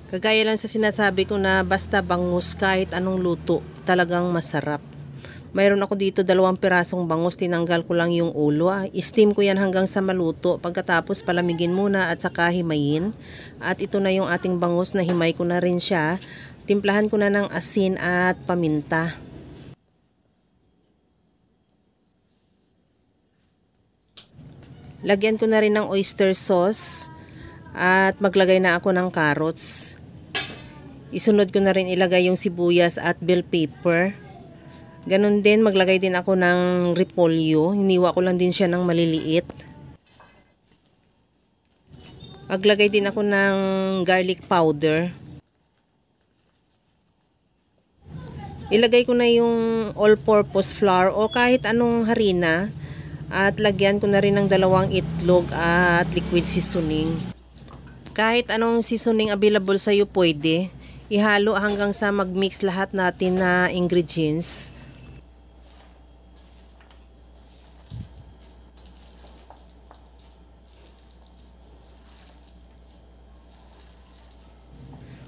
Kagaya lang sa sinasabi ko na basta bangus kahit anong luto talagang masarap. Mayroon ako dito 2 pirasong bangus, tinanggal ko lang yung ulo. Steam ko yan hanggang sa maluto. Pagkatapos palamigin muna at saka himayin. At ito na yung ating bangus na himay ko na rin siya. Timplahan ko na ng asin at paminta. Lagyan ko na rin ng oyster sauce at maglagay na ako ng carrots. Isunod ko na rin ilagay yung sibuyas at bell pepper. Ganon din, maglagay din ako ng repolyo. Hiniwa ko lang din siya ng maliliit. Maglagay din ako ng garlic powder. Ilagay ko na yung all-purpose flour o kahit anong harina. At lagyan ko na rin ng 2 itlog at liquid seasoning. Kahit anong seasoning available sa'yo pwede. Ihalo hanggang sa mag-mix lahat natin na ingredients.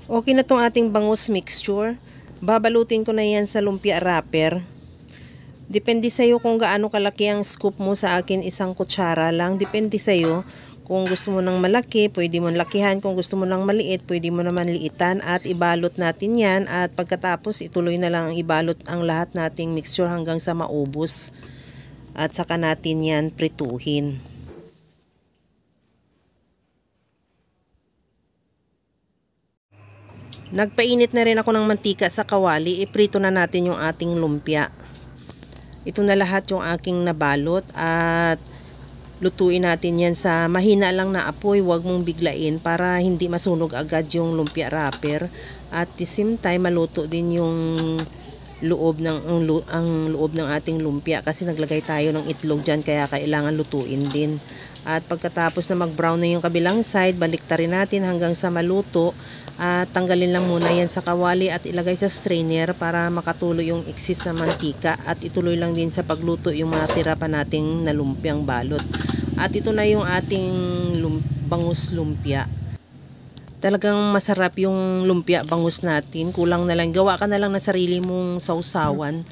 Okay na tong ating bangus mixture. Babalutin ko na yan sa lumpia wrapper. Depende sa'yo kung gaano kalaki ang scoop mo. Sa akin 1 kutsara lang. Depende sa'yo. Kung gusto mo ng malaki, pwede mo lakihan. Kung gusto mo ng maliit, pwede mo naman liitan. At ibalot natin yan. At pagkatapos, ituloy na lang ibalot ang lahat nating mixture hanggang sa maubos. At saka natin yan prituhin. Nagpainit na rin ako ng mantika sa kawali. Iprito na natin yung ating lumpia. Ito na lahat yung aking nabalot at lutuin natin yan sa mahina lang na apoy. Huwag mong biglain para hindi masunog agad yung lumpia wrapper. At the same time maluto din yung loob ng ating lumpia kasi naglagay tayo ng itlog dyan kaya kailangan lutuin din. At pagkatapos na mag-brown na yung kabilang side, baliktarin natin hanggang sa maluto. At tanggalin lang muna yan sa kawali at ilagay sa strainer para makatulo yung excess na mantika. At ituloy lang din sa pagluto yung mga tira pa nating na lumpiang balot. At ito na yung ating bangus lumpia. Talagang masarap yung lumpia bangus natin. Kulang na lang. Gawa ka na lang na sarili mong sausawan.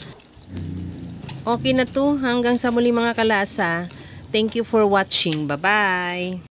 Okay na to. Hanggang sa muli mga kalasa. Thank you for watching. Bye-bye!